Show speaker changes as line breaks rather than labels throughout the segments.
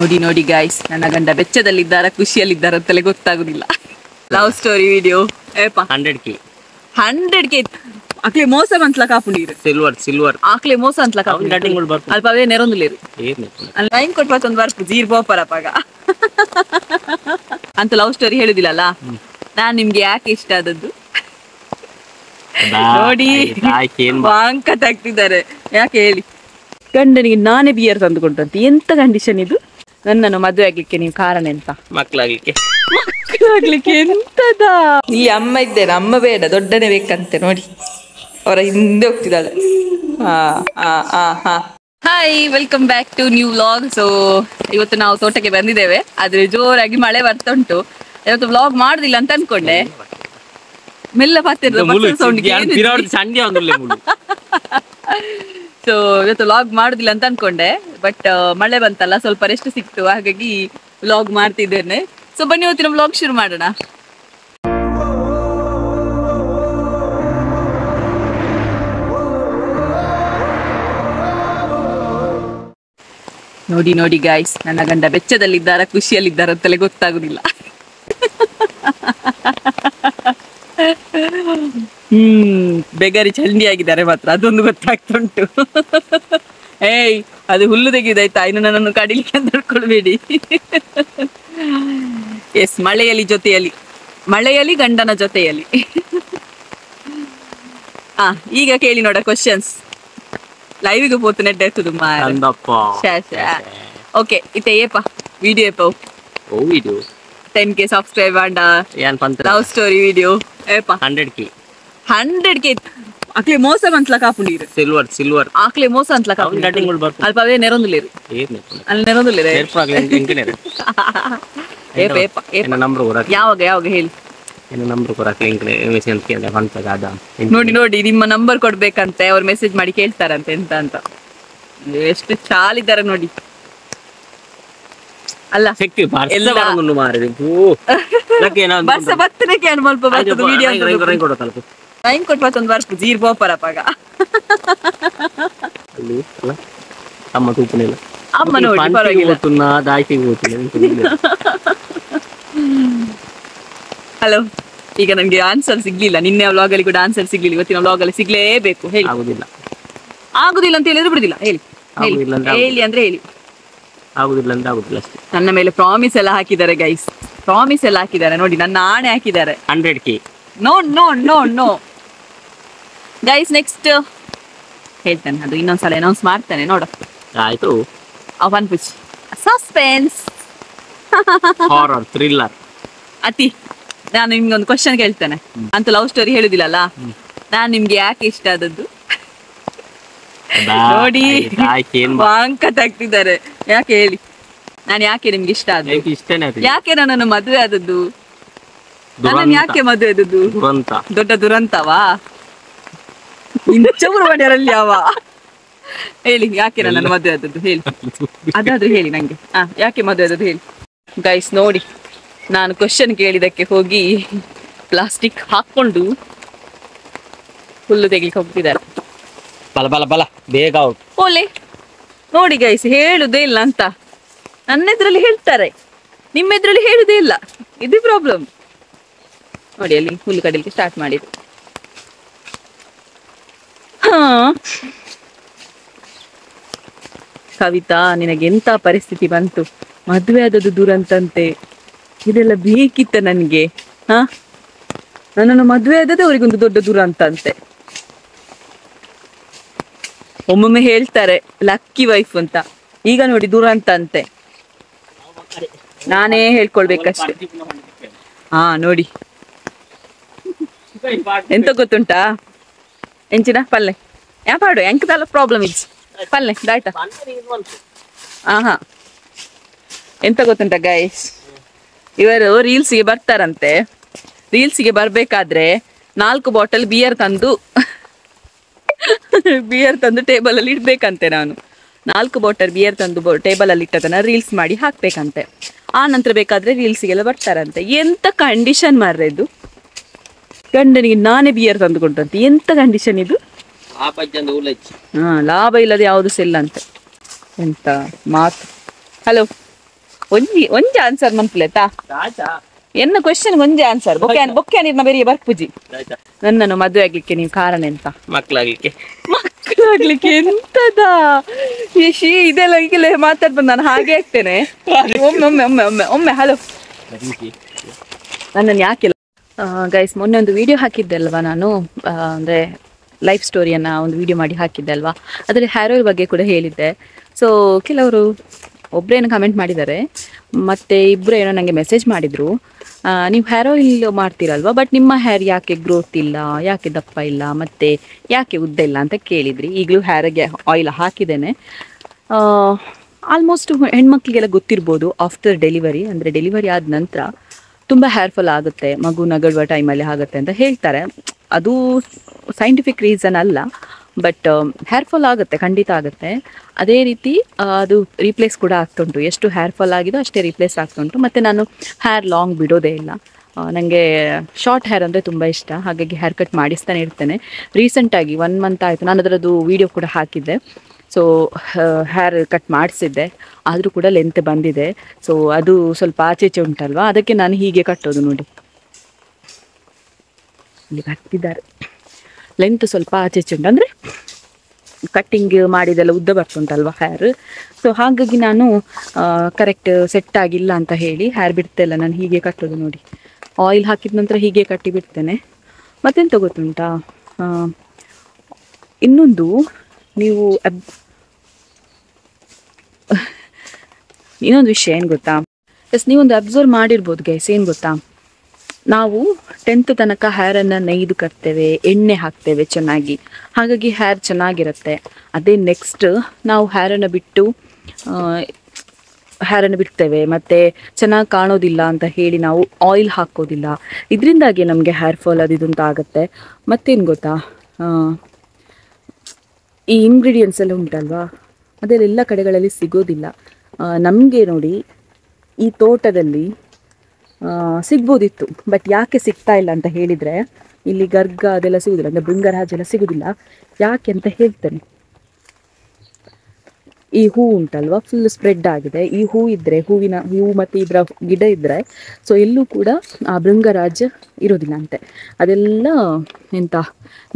ನೋಡಿ ನೋಡಿ ಗಾಯ್ಸ್, ನನ್ನ ಗಂಡ ಬೆಚ್ಚದಲ್ಲಿದ್ದಾರ ಖುಷಿಯಲ್ಲಿದ್ದಾರ ಅಂತಲೇ ಗೊತ್ತಾಗುದಿಲ್ಲ. ಲವ್ ಸ್ಟೋರಿ ವಿಡಿಯೋ 100K ಅಕ್ಲೆ ಮೋಸ ಬಂತಲ ಕಾಪುಂಡೀರು ಸಿಲ್ವರ್ ಆಕ್ಲೆ ಮೋಸ ಅಂತಲ ಕಾಪುಂಡೀರು ಅಲ್ಪವೇ ನೆರೊಂದುಲೇರು ಅಲ್ಲಿ ಲೈನ್ ಕೊಟ್ಪತ್ತೊಂದು ಬರ್ಪು ಜೀರ್ ಬೋಪರಪಾಗ ಅಂತ ಲವ್ ಸ್ಟೋರಿ ಹೇಳುದಿಲ್ಲಲ್ಲ. ನಾನ್ ನಿಮ್ಗೆ ಯಾಕೆ ಇಷ್ಟ ಆದದ್ದು ನೋಡಿ ವಾಂಕ ತಾಗ್ತಿದ್ದಾರೆ. ಯಾಕೆ ಹೇಳಿ, ಗಂಡನಿಗೆ ನಾನೇ ಬಿಯರ್ ತಂದು ಕೊಟ್ಟಂತೆ. ಎಂತ ಕಂಡೀಷನ್ ಇದು? ನನ್ನನ್ನು ಮದುವೆ ಆಗ್ಲಿಕ್ಕೆ ನೀವು ಕಾರಣ ಎಂತ? ಮಕ್ಕಳಾಗ್ಲಿಕ್ಕೆ ಎಂತದ? ಈ ಅಮ್ಮ ಇದ್ದೇನೆ, ಅಮ್ಮ ಬೇಡ ದೊಡ್ಡನೇ ಬೇಕಂತೆ. ನೋಡಿ ಅವರ ಹಿಂದೆ ಹೋಗ್ತಿದ್ದಾಳೆ. Hi, welcome back to new vlog. So ಇವತ್ತು ನಾವು ತೋಟಕ್ಕೆ ಬಂದಿದ್ದೇವೆ, ಆದ್ರೆ ಜೋರಾಗಿ ಮಳೆ ಬರ್ತಾ ಉಂಟು. ಇವತ್ತು ವ್ಲಾಗ್ ಮಾಡುದಿಲ್ಲ ಅಂತ ಅನ್ಕೊಂಡೆ. ಮೆಲ್ಲ ಸೊ ಇವತ್ತು ವ್ಲಾಗ್ ಮಾಡುದಿಲ್ಲ ಅಂತ ಅನ್ಕೊಂಡೆ, ಬಟ್ ಮಳೆ ಬಂತಲ್ಲ, ಸ್ವಲ್ಪ ರೆಸ್ಟ್ ಸಿಕ್ತು, ಹಾಗಾಗಿ ವ್ಲಾಗ್ ಮಾಡ್ತಿದ್ದೇನೆ. ಸೊ ಬನ್ನಿ ಇವತ್ತಿನ ವ್ಲಾಗ್ ಶುರು ಮಾಡೋಣ. ನೋಡಿ ನೋಡಿ ಗಾಯ್ಸ್, ನನ್ನ ಗಂಡ ಬೆಚ್ಚದಲ್ಲಿದ್ದಾರ ಖುಷಿಯಲ್ಲಿದ್ದಾರ ಅಂತಲೇ ಗೊತ್ತಾಗುದಿಲ್ಲ. ಬೆಗರಿ ಚಂಡಿ ಆಗಿದ್ದಾರೆ ಮಾತ್ರ, ಅದೊಂದು ಗೊತ್ತಾಗ್ತುಂಟು. ಏಯ್, ಅದು ಹುಲ್ಲು ತೆಗೆಯುದಾಯ್ತಾ, ಇನ್ನು ನನ್ನನ್ನು ಕಡಿಲಿಕ್ಕೆ ಅಂತ ಹೇಳ್ಕೊಳ್ಬೇಡಿ. ಎಸ್, ಮಳೆಯಲ್ಲಿ ಗಂಡನ ಜೊತೆಯಲ್ಲಿ. ಈಗ ಕೇಳಿ ನೋಡ ಕ್ವಶನ್ಸ್. ಲೈವಿಗೆ ಪೋತು ನೆಡ್ಡ ಎತ್ತುದು ಓಕೆ ಇತ್ತೆ ಏಪ ವಿಡಿಯೋ ಏಪ ವಿಡಿಯೋ 10K ಸಬ್ಸ್ಕ್ರೈಬ್ ಆಂಡ ಲವ್ ಸ್ಟೋರಿ ವಿಡಿಯೋ ಏಪ 100K ಅಕ್ಲೆ ಮೋಸ ಬಂತಲ ಕಾಪುಂಡೀರು ಸಿಲ್ವರ್ ಆಕ್ಲೆ ಮೋಸ ಅಂತಲ ಕಾಪುಂಡೀರು ಅಲ್ಪವೇ ನೆರೊಂದುಲೇರು ಅಲ್ಲಿ ನೆರೊಂದುಲೇರು ಏಪ ಏಪ ಏಪ ಯಾವಾಗ ಹೇಳಿ. ನೋಡಿ ನೋಡಿ, ನಿಮ್ಮ ನಂಬರ್ ಕೊಡ್ಬೇಕಂತೆ, ಅವ್ರು ಮೆಸೇಜ್ ಮಾಡಿ ಕೇಳ್ತಾರಂತೆ ಎಂತ ಅಂತ. ಎಷ್ಟು ಚಾಲಿದ್ದಾರೆ ನೋಡಿ. ಅಲ್ಲ ಲೈನ್ ಕೊಟ್ಪತ್ತೊಂದು ಬರ್ಪು ಜೀರ್ ಬೋಪರಪಾಗ ಅಮ್ಮ ನೋಡಿ ಹಲೋ. ಈಗ ನನ್ಗೆ ಆನ್ಸರ್ ಸಿಗ್ಲಿಲ್ಲ, ನಿನ್ನೆ ವ್ಲಾಗ್ ಅಲ್ಲಿ ಕೂಡ ಆನ್ಸರ್ ಸಿಗ್ಲಿಲ್ಲ, ಇವತ್ತಿನ ವ್ಲಾಗ್ ಅಲ್ಲಿ ಸಿಗ್ಲೇಬೇಕು. ಹೇಳಿ. ಆಗುದಿಲ್ಲ ಅಂತ ಹೇಳಿದ್ರೆ ಬಿಡುದಿಲ್ಲ. ಹೇಳಿ ಹೇಳಿ ಅಂದ್ರೆ ಹೇಳಿ. ಆಗುದಿಲ್ಲ ಅಂತ ಆಗುದಿಲ್ಲ ಅಷ್ಟೇ. ನನ್ನ ಮೇಲೆ ಪ್ರಾಮಿಸ್ ಎಲ್ಲ ಹಾಕಿದ್ದಾರೆ ಗೈಸ್, ಪ್ರಾಮಿಸ್ ಎಲ್ಲ ಹಾಕಿದ್ದಾರೆ ನೋಡಿ, ನನ್ನ ಆಣೆ ಹಾಕಿದ್ದಾರೆ. 100K no guys. ನೆಕ್ಸ್ಟ್ ಹೇಳ್ತಾನೆ, ಅದು ಇನ್ನೊಂದ್ಸಲ ಅನೌನ್ಸ್ ಮಾಡ್ತಾನೆ ನೋಡ. ಆಯ್ತು. ಅವನ್ ಪಿಚ್ ಸಸ್ಪೆನ್ಸ್ ಹಾರರ್ ಥ್ರಿಲ್ಲರ್ ಅತಿ. ನಾನು ನಿಮ್ಗೆ ಒಂದು ಕ್ವಶನ್ ಕೇಳ್ತೇನೆ, ಅಂತ ಲವ್ ಸ್ಟೋರಿ ಹೇಳುದಿಲ್ಲಲ್ಲ. ನಾನ್ ನಿಮ್ಗೆ ಯಾಕೆ ಇಷ್ಟ ಆದದ್ದು ನೋಡಿ, ವಾಂಕ ತಾಗ್ತಿದ್ದಾರೆ. ಯಾಕೆ ಹೇಳಿ, ನಾನು ಯಾಕೆ ನಿಮ್ಗೆ ಇಷ್ಟ ಆದದ್ದು? ಯಾಕೆ ನನ್ನನ್ನು ಮದುವೆ ಆದದ್ದು? ನನ್ನನ್ನು ಯಾಕೆ ಮದುವೆ ಆದದ್ದು? ದೊಡ್ಡ ದುರಂತವಾ? ಇಂಚೂರು ಮಾಡ್ಯಾರಲ್ಲಿ ಯಾವ? ಹೇಳಿ, ಯಾಕೆ ನನ್ನನ್ನು ಮದುವೆ ಆದದ್ದು ಹೇಳಿ. ಅದಾದ್ರೂ ಹೇಳಿ ನಂಗೆ. ಯಾಕೆ ಮದುವೆ ಆದದ್ದು ಹೇಳಿ. ಗೈಸ್ ನೋಡಿ, ನಾನು ಕ್ವಶನ್ ಕೇಳಿದಕ್ಕೆ ಹೋಗಿ ಪ್ಲಾಸ್ಟಿಕ್ ಹಾಕೊಂಡು ಹುಲ್ಲು ತೆಗಿಲಿಕ್ಕೆ ಹೋಗ್ತಿದ್ದಾರೆ. ಬೇಗ ಓಲೆ ನೋಡಿ ಗೈಸ್, ಹೇಳುದೇ ಇಲ್ಲ ಅಂತ ನನ್ನ ಎದುರಲ್ಲಿ ಹೇಳ್ತಾರೆ, ನಿಮ್ಮ ಎದುರಲ್ಲಿ ಹೇಳುದೇ ಇಲ್ಲ. ಇದು ಪ್ರಾಬ್ಲಮ್ ನೋಡಿ. ಅಲ್ಲಿ ಹುಲ್ಲು ಕಡಿಲಿಕ್ಕೆ ಸ್ಟಾರ್ಟ್ ಮಾಡಿದ್ರು. ಕವಿತಾ, ನಿನಗೆಂತ ಪರಿಸ್ಥಿತಿ ಬಂತು? ಮದುವೆ ಆದದ್ದು ದುರಂತಂತೆ, ಇದೆಲ್ಲ ಬೇಕಿತ್ತ ನನ್ಗೆ? ನನ್ನನ್ನು ಮದುವೆ ಆದದ್ದು ಅವರಿಗೊಂದು ದೊಡ್ಡ ದುರಂತ ಅಂತೆ. ಒಮ್ಮೊಮ್ಮೆ ಹೇಳ್ತಾರೆ ಲಕ್ಕಿ ವೈಫ್ ಅಂತ, ಈಗ ನೋಡಿ ದುರಂತ ಅಂತೆ. ನಾನೇ ಹೇಳ್ಕೊಳ್ಬೇಕಷ್ಟೆ. ನೋಡಿ ಎಂತ ಗೊತ್ತುಂಟಾ, ಎಂಚಿನ ಪಲ್ಲೆ ಯಾಪಾಡು ಎಂಕದಲ್ಲ ಪ್ರಾಬ್ಲಮ್ ಇಜ್ ಪಲ್ಲೆ ದಾಯ್ತಾ. ಎಂತ ಗೊತ್ತುಂಟ ಗೈಸ್, ಇವರು ರೀಲ್ಸ್ಗೆ ಬರ್ತಾರಂತೆ. ರೀಲ್ಸ್ಗೆ ಬರ್ಬೇಕಾದ್ರೆ 4 ಬಾಟಲ್ ಬಿಯರ್ ತಂದು ಟೇಬಲ್ ಅಲ್ಲಿ ಇಡ್ಬೇಕಂತೆ. ನಾನು 4 ಬಾಟಲ್ ಬಿಯರ್ ತಂದು ಟೇಬಲ್ ಅಲ್ಲಿ ಇಟ್ಟದನ್ನ ರೀಲ್ಸ್ ಮಾಡಿ ಹಾಕ್ಬೇಕಂತೆ. ಆ ನಂತರ ಬೇಕಾದ್ರೆ ರೀಲ್ಸ್ಗೆಲ್ಲ ಬರ್ತಾರಂತೆ. ಎಂತ ಕಂಡೀಷನ್ ಮಾರ್ರೆದು? ಗಂಡನಿಗೆ ನಾನೇ ಬಿಯರ್ ತಂದು ಕೊಟ್ಟಂತೆ. ಎಂತ ಕಂಡೀಷನ್ ಇದು? ಲಾಭ ಇಲ್ಲದೆ ಯಾವುದು ಸೆಲ್ಲ ಅಂತೆ. ಎಂತ ಮಾತು. ಹಲೋ ಒಂಜಿ ಆನ್ಸರ್ ಮನ್ಪುಲೆತಾ ಎನ್ನ ಕ್ವೆಶ್ಚನ್ ಒಂಜಿ ಆನ್ಸರ್ ಬೊಕ್ಕೆ ನೀರ್ನ ಬೇರೆ ಬರ್ಪುಜಿ. ನನ್ನನ್ನು ಮದುವೆ ಆಗ್ಲಿಕ್ಕೆ ನೀವು ಕಾರಣ ಎಂತ? ಮಕ್ಕಳಾಗ್ಲಿಕ್ಕೆ ಎಂತದ ಶೀ ಇದೆಲ್ಲ ಈಗಲೇ ಮಾತಾಡ್ಬಂದು ನಾನು ಹಾಗೆ ಆಗ್ತೇನೆ. ಒಮ್ಮೆ ಹಲೋ ನನ್ನನ್ನು ಯಾಕಿಲ್ಲ ಗೈಸ್. ಮೊನ್ನೆ ಒಂದು ವಿಡಿಯೋ ಹಾಕಿದ್ದೆ ಅಲ್ವಾ ನಾನು, ಅಂದರೆ ಲೈಫ್ ಸ್ಟೋರಿಯನ್ನು ಒಂದು ವಿಡಿಯೋ ಮಾಡಿ ಹಾಕಿದ್ದೆ ಅಲ್ವಾ, ಅದರಲ್ಲಿ ಹೇರ್ ಆಯಿಲ್ ಬಗ್ಗೆ ಕೂಡ ಹೇಳಿದ್ದೆ. ಸೊ ಕೆಲವರು ಒಬ್ಬರೇನು ಕಮೆಂಟ್ ಮಾಡಿದ್ದಾರೆ, ಮತ್ತು ಇಬ್ಬರು ಏನೋ ನನಗೆ ಮೆಸೇಜ್ ಮಾಡಿದರು, ನೀವು ಹೇರ್ ಆಯಿಲ್ ಮಾಡ್ತೀರಲ್ವ, ಬಟ್ ನಿಮ್ಮ ಹೇರ್ ಯಾಕೆ ಗ್ರೋತ್ ಇಲ್ಲ, ಯಾಕೆ ದಪ್ಪ ಇಲ್ಲ, ಮತ್ತು ಯಾಕೆ ಉದ್ದ ಇಲ್ಲ ಅಂತ ಕೇಳಿದ್ರಿ. ಈಗಲೂ ಹೇರಿಗೆ ಆಯಿಲ್ ಹಾಕಿದ್ದೇನೆ. ಆಲ್ಮೋಸ್ಟ್ ಹೆಣ್ಮಕ್ಳಿಗೆಲ್ಲ ಗೊತ್ತಿರ್ಬೋದು, ಆಫ್ಟರ್ ಡೆಲಿವರಿ ಅಂದರೆ ಡೆಲಿವರಿ ಆದ ನಂತರ ತುಂಬ ಹೇರ್ ಫಾಲ್ ಆಗುತ್ತೆ, ಮಗು ನಗಡುವ ಟೈಮಲ್ಲಿ ಆಗುತ್ತೆ ಅಂತ ಹೇಳ್ತಾರೆ. ಅದು ಸೈಂಟಿಫಿಕ್ ರೀಸನ್ ಅಲ್ಲ, ಬಟ್ ಹೇರ್ ಫಾಲ್ ಆಗುತ್ತೆ, ಖಂಡಿತ ಆಗುತ್ತೆ. ಅದೇ ರೀತಿ ಅದು ರೀಪ್ಲೇಸ್ ಕೂಡ ಆಗ್ತುಂಟು. ಎಷ್ಟು ಹೇರ್ ಫಾಲ್ ಆಗಿದೋ ಅಷ್ಟೇ ರೀಪ್ಲೇಸ್ ಆಗ್ತುಂಟು. ಮತ್ತು ನಾನು ಹೇರ್ ಲಾಂಗ್ ಬಿಡೋದೇ ಇಲ್ಲ. ನನಗೆ ಶಾರ್ಟ್ ಹೇರ್ ಅಂದರೆ ತುಂಬ ಇಷ್ಟ, ಹಾಗಾಗಿ ಹೇರ್ ಕಟ್ ಮಾಡಿಸ್ತಾನೆ ಇರ್ತೇನೆ. ರೀಸೆಂಟಾಗಿ 1 ಮಂತ್ ಆಯಿತು, ನಾನು ಅದರದ್ದು ವೀಡಿಯೋ ಕೂಡ ಹಾಕಿದ್ದೆ. ಸೊ ಹೇರ್ ಕಟ್ ಮಾಡಿಸಿದ್ದೆ, ಆದರೂ ಕೂಡ ಲೆಂತ್ ಬಂದಿದೆ. ಸೊ ಅದು ಸ್ವಲ್ಪ ಆಚೆಚೆ ಉಂಟಲ್ವ, ಅದಕ್ಕೆ ನಾನು ಹೀಗೆ ಕಟ್ಟೋದು. ನೋಡಿ ಇಲ್ಲಿ ಕಟ್ಟಿದ್ದಾರೆ, ಲೆಂತ್ ಸ್ವಲ್ಪ ಆಚೆಚೆ ಉಂಟು, ಅಂದರೆ ಕಟ್ಟಿಂಗ್ ಮಾಡಿದೆಲ್ಲ ಉದ್ದ ಬರ್ತುಂಟಲ್ವ ಹೇರ್. ಸೊ ಹಾಗಾಗಿ ನಾನು ಕರೆಕ್ಟ್ ಸೆಟ್ ಆಗಿಲ್ಲ ಅಂತ ಹೇಳಿ ಹೇರ್ ಬಿಡ್ತೆಲ್ಲ ನಾನು ಹೀಗೆ ಕಟ್ಟೋದು. ನೋಡಿ ಆಯಿಲ್ ಹಾಕಿದ ನಂತರ ಹೀಗೆ ಕಟ್ಟಿ ಬಿಡ್ತೇನೆ. ಮತ್ತೆಂತ ಗೊತ್ತುಂಟಾ, ಇನ್ನೊಂದು ಇನ್ನೊಂದು ವಿಷಯ ಏನು ಗೊತ್ತಾ, ನೀವೊಂದು ಅಬ್ಸರ್ವ್ ಮಾಡಿರ್ಬೋದು ಗೈಸ್. ಏನು ಗೊತ್ತಾ, ನಾವು 10th ತನಕ ಹೇರನ್ನು ನೇಯ್ದು ಕಟ್ತೇವೆ, ಎಣ್ಣೆ ಹಾಕ್ತೇವೆ ಚೆನ್ನಾಗಿ, ಹಾಗಾಗಿ ಹೇರ್ ಚೆನ್ನಾಗಿರುತ್ತೆ. ಅದೇ ನೆಕ್ಸ್ಟ್ ನಾವು ಹೇರನ್ನು ಬಿಡ್ತೇವೆ, ಮತ್ತು ಚೆನ್ನಾಗಿ ಕಾಣೋದಿಲ್ಲ ಅಂತ ಹೇಳಿ ನಾವು ಆಯಿಲ್ ಹಾಕೋದಿಲ್ಲ. ಇದರಿಂದಾಗಿ ನಮಗೆ ಹೇರ್ ಫಾಲ್ ಅಂತ ಆಗುತ್ತೆ. ಮತ್ತೇನು ಗೊತ್ತಾ, ಈ ಇಂಗ್ರೀಡಿಯೆಂಟ್ಸ್ ಎಲ್ಲ ಉಂಟಲ್ವಾ, ಅದೆಲ್ಲ ಕಡೆಗಳಲ್ಲಿ ಸಿಗೋದಿಲ್ಲ. ನಮಗೆ ನೋಡಿ ಈ ತೋಟದಲ್ಲಿ ಸಿಗ್ಬೋದಿತ್ತು, ಬಟ್ ಯಾಕೆ ಸಿಗ್ತಾ ಇಲ್ಲ ಅಂತ ಹೇಳಿದರೆ, ಇಲ್ಲಿ ಗರ್ಗ ಅದೆಲ್ಲ ಸಿಗೋದಿಲ್ಲ, ಅಂದರೆ ಭೃಂಗರಾಜ ಎಲ್ಲ ಸಿಗೋದಿಲ್ಲ. ಯಾಕೆ ಅಂತ ಹೇಳ್ತೇನೆ. ಈ ಹೂ ಉಂಟಲ್ವ, ಫುಲ್ ಸ್ಪ್ರೆಡ್ ಆಗಿದೆ. ಈ ಹೂ ಇದ್ದರೆ, ಹೂವು ಮತ್ತು ಇದರ ಗಿಡ ಇದ್ದರೆ, ಸೊ ಎಲ್ಲೂ ಕೂಡ ಆ ಭೃಂಗರಾಜ ಇರೋದಿಲ್ಲ ಅಂತೆ. ಅದೆಲ್ಲ ಎಂತ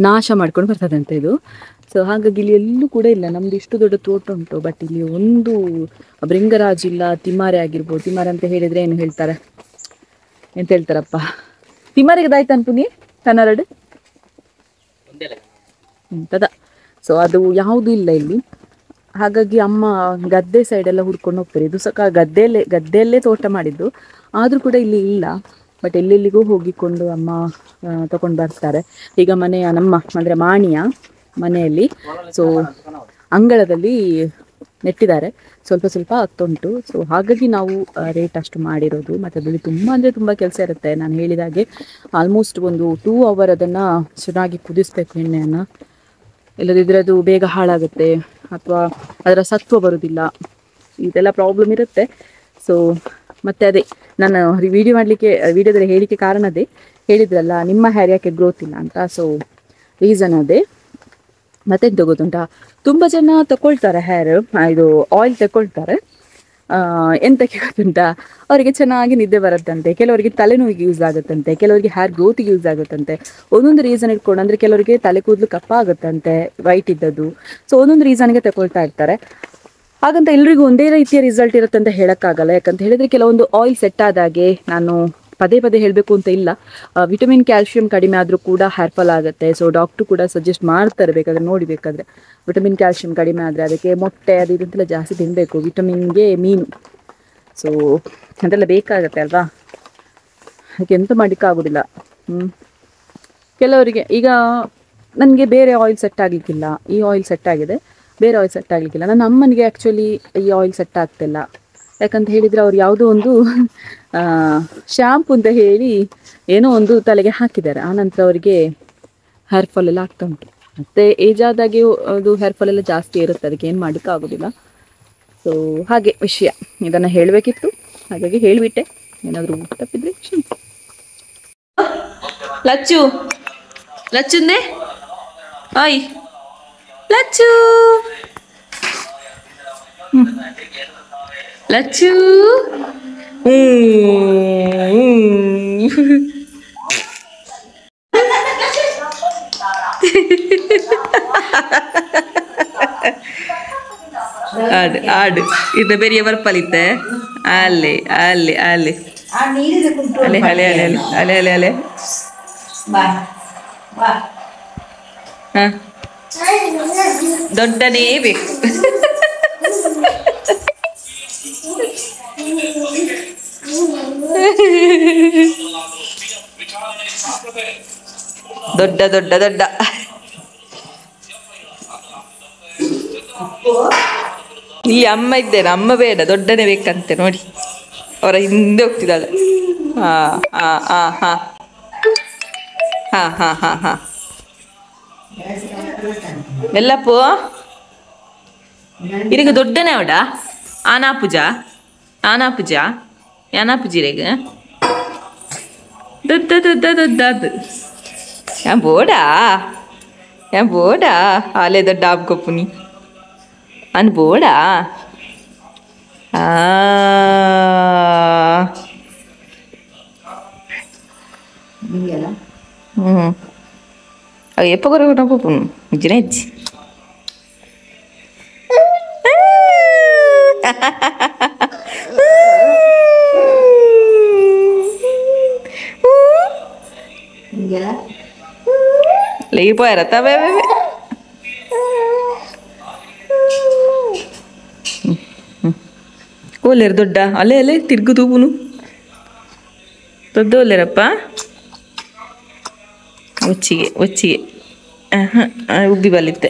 ನಾಶ ಮಾಡ್ಕೊಂಡು ಬರ್ತದಂತೆ ಇದು. ಸೊ ಹಾಗಾಗಿ ಇಲ್ಲಿ ಎಲ್ಲೂ ಕೂಡ ಇಲ್ಲ. ನಮ್ದು ಇಷ್ಟು ದೊಡ್ಡ ತೋಟ ಉಂಟು, ಬಟ್ ಇಲ್ಲಿ ಒಂದು ಭೃಂಗರಾಜ್ ಇಲ್ಲ. ತಿಮಾರೆ ಆಗಿರ್ಬೋದು, ತಿಮಾರೆ ಅಂತ ಹೇಳಿದರೆ ಏನು ಹೇಳ್ತಾರೆ, ಎಂತ ಹೇಳ್ತಾರಪ್ಪ, ತಿಮಾರಿಗೆ ದಾಯ್ತು ಅನ್ಪುನಿ ಕನ್ನಡ ಎಂತದ. ಸೊ ಅದು ಯಾವುದೂ ಇಲ್ಲ ಇಲ್ಲಿ. ಹಾಗಾಗಿ ಅಮ್ಮ ಗದ್ದೆ ಸೈಡೆಲ್ಲ ಹುಡ್ಕೊಂಡು ಹೋಗ್ತಾರೆ. ಇದು ಸಹ ಗದ್ದೆಯಲ್ಲೇ ತೋಟ ಮಾಡಿದ್ದು, ಆದರೂ ಕೂಡ ಇಲ್ಲಿ ಇಲ್ಲ. ಬಟ್ ಎಲ್ಲೆಲ್ಲಿಗೂ ಹೋಗಿಕೊಂಡು ಅಮ್ಮ ತಗೊಂಡು ಬರ್ತಾರೆ. ಈಗ ನಮ್ಮ ಅಂದರೆ ಮಾಣಿಯ ಮನೆಯಲ್ಲಿ, ಸೊ ಅಂಗಳದಲ್ಲಿ ನೆಟ್ಟಿದ್ದಾರೆ, ಸ್ವಲ್ಪ ಸ್ವಲ್ಪ ಆಗ್ತುಂಟು. ಸೊ ಹಾಗಾಗಿ ನಾವು ರೇಟ್ ಅಷ್ಟು ಮಾಡಿರೋದು. ಮತ್ತು ಅದರಲ್ಲಿ ತುಂಬ ಕೆಲಸ ಇರುತ್ತೆ. ನಾನು ಹೇಳಿದಾಗೆ ಆಲ್ಮೋಸ್ಟ್ ಒಂದು 2 hour ಅದನ್ನು ಚೆನ್ನಾಗಿ ಕುದಿಸ್ಬೇಕು ಎಣ್ಣೆಯನ್ನು, ಇಲ್ಲದಿದ್ದರೆ ಅದು ಬೇಗ ಹಾಳಾಗುತ್ತೆ ಅಥವಾ ಅದರ ಸತ್ವ ಬರೋದಿಲ್ಲ, ಇದೆಲ್ಲ ಪ್ರಾಬ್ಲಮ್ ಇರುತ್ತೆ. ಸೊ ಮತ್ತು ಅದೇ ನಾನು ವಿಡಿಯೋದಲ್ಲಿ ಹೇಳಿಕೆ ಕಾರಣ ಅದೇ, ಹೇಳಿದ್ರಲ್ಲ ನಿಮ್ಮ ಹೇರ್ ಯಾಕೆ ಗ್ರೋತ್ ಇಲ್ಲ ಅಂತ. ಸೊ ರೀಸನ್ ಅದೇ. ಮತ್ತೆಂತ ಗೊತ್ತುಂಟಾ, ತುಂಬ ಜನ ತಗೊಳ್ತಾರೆ ಇದು ಆಯಿಲ್ ತಗೊಳ್ತಾರೆ, ಎಂತಕ್ಕೆ ಗೊತ್ತುಂಟಾ, ಅವರಿಗೆ ಚೆನ್ನಾಗಿ ನಿದ್ದೆ ಬರುತ್ತಂತೆ, ಕೆಲವರಿಗೆ ತಲೆನೋವಿಗೆ ಯೂಸ್ ಆಗುತ್ತಂತೆ, ಕೆಲವರಿಗೆ ಹೇರ್ ಗ್ರೋತಿಗೆ ಯೂಸ್ ಆಗುತ್ತಂತೆ. ಒಂದೊಂದು ರೀಸನ್ ಇಟ್ಕೊಂಡು, ಅಂದರೆ ಕೆಲವರಿಗೆ ತಲೆ ಕೂದಲು ಕಪ್ಪ ಆಗುತ್ತಂತೆ ವೈಟ್ ಇದ್ದದ್ದು. ಸೊ ಒಂದೊಂದು ರೀಸನ್ಗೆ ತಗೊಳ್ತಾ ಇರ್ತಾರೆ. ಹಾಗಂತ ಎಲ್ರಿಗೂ ಒಂದೇ ರೀತಿಯ ರಿಸಲ್ಟ್ ಇರುತ್ತೆ ಅಂತ ಹೇಳೋಕ್ಕಾಗಲ್ಲ. ಯಾಕಂತ ಹೇಳಿದರೆ ಕೆಲವೊಂದು ಆಯಿಲ್ ಸೆಟ್ ಆದಾಗೆ, ನಾನು ಪದೇ ಹೇಳಬೇಕು ಅಂತ ಇಲ್ಲ, ವಿಟಮಿನ್ ಕ್ಯಾಲ್ಶಿಯಂ ಕಡಿಮೆ ಆದರೂ ಕೂಡ ಹೇರ್ ಫಾಲ್ ಆಗುತ್ತೆ. ಸೊ ಡಾಕ್ಟ್ರು ಕೂಡ ಸಜೆಸ್ಟ್ ಮಾಡ್ತಾರೆ, ಬೇಕಾದರೆ ನೋಡಿಬೇಕಾದ್ರೆ ವಿಟಮಿನ್ ಕ್ಯಾಲ್ಶಿಯಂ ಕಡಿಮೆ ಆದರೆ ಅದಕ್ಕೆ ಮೊಟ್ಟೆ ಅದು ಇದಂತೆಲ್ಲ ಜಾಸ್ತಿ ತಿನ್ನಬೇಕು, ವಿಟಮಿನ್ಗೆ ಮೀನು, ಸೊ ಅದೆಲ್ಲ ಬೇಕಾಗತ್ತೆ ಅಲ್ವಾ. ಅದಕ್ಕೆ ಎಂತ ಮಾಡೋಕ್ಕಾಗೋದಿಲ್ಲ. ಕೆಲವರಿಗೆ ಈಗ ನನಗೆ ಬೇರೆ ಆಯಿಲ್ ಸೆಟ್ ಆಗಲಿಕ್ಕಿಲ್ಲ, ಈ ಆಯಿಲ್ ಸೆಟ್ ಆಗಿದೆ, ಬೇರೆ ಆಯಿಲ್ ಸೆಟ್ ಆಗಲಿಕ್ಕಿಲ್ಲ. ನನ್ನ ಅಮ್ಮನಿಗೆ ಆ್ಯಕ್ಚುಲಿ ಈ ಆಯಿಲ್ ಸೆಟ್ ಆಗ್ತಿಲ್ಲ. ಯಾಕಂತ ಹೇಳಿದರೆ ಅವ್ರು ಯಾವುದೋ ಒಂದು ಶ್ಯಾಂಪು ಅಂತ ಹೇಳಿ ಏನೋ ಒಂದು ತಲೆಗೆ ಹಾಕಿದ್ದಾರೆ. ಆನಂತರ ಅವರಿಗೆ ಹೇರ್ ಫಾಲ್ ಎಲ್ಲ ಆಗ್ತಾ ಉಂಟು. ಮತ್ತು ಏಜ್ ಆದಾಗೆ ಅದು ಹೇರ್ ಫಾಲ್ ಎಲ್ಲ ಜಾಸ್ತಿ ಇರುತ್ತೆ, ಅದಕ್ಕೆ ಏನು ಮಾಡೋಕ್ಕಾಗೋದಿಲ್ಲ. ಸೊ ಹಾಗೆ ವಿಷಯ, ಇದನ್ನು ಹೇಳಬೇಕಿತ್ತು, ಹಾಗಾಗಿ ಹೇಳಿಬಿಟ್ಟೆ. ಏನಾದರೂ ತಪ್ಪಿದ್ರೆ ಕ್ಷಮಿಸಿ. ಲಚ್ಚುಂದೆ ಆಯ್ ಲಚ್ಚು ಲಚ್ಚು ಆಡು ಆಡು ಇನ್ನು ಬೆರಿಯ ಬರ್ಪಲಿತ್ತೆ ಅಲ್ಲೇ ಅಲ್ಲೇ ಅಲ್ಲೇ ಅಲೆ ಅಲೆ ಅಲೆ ಅಲೆ ಅಲೆ ಅಲೆ ಹ ದೊಡ್ಡನೇ ಬೇಕು ದೊಡ್ಡ ದೊಡ್ಡ ದೊಡ್ಡ ಇಲ್ಲಿ ಅಮ್ಮ ಇದ್ದೇನೆ ಅಮ್ಮ ಬೇಡ ದೊಡ್ಡನೇ ಬೇಕಂತೆ ನೋಡಿ ಅವರ ಹಿಂದೆ ಹೋಗ್ತಿದ್ದಾಳೆ ಹಾ ಹಾ ಹಾ ಹಾ ಹಾ ಹಾ ಹಾ ಹಾ ಎಲ್ಲಪ್ಪು ಇದಕ್ಕೆ ದೊಡ್ಡನೇ ಅವಡ ಆನಾ ಪೂಜಾ ಯಾನಾ ಪೂಜಿರೆಗ ದೊಡ್ಡ ದೊಡ್ಡ ದೊಡ್ಡದು ಯಾ ಬೋಡಾ ಆಲೆ ದೊಡ್ಡ ಆಬ್ಕೊಪ್ಪುನಿ ಅನ್ ಬೋಡಾ ಅವು ಎಪ್ಪ ಕೊರಗಟ ಪೋಪುನು ಇಜ್ಜಿನ ಇಜ್ಜಿ లేకపోయారా తవే ఓలేరు దొడ్డ అలే అలే తిరుగుతూపును దొడ్డ ఓలేరప్ప వచ్చిಗೆ ಉಬ್ಬಿ ಬಲ್ಲಿತ್ತೆ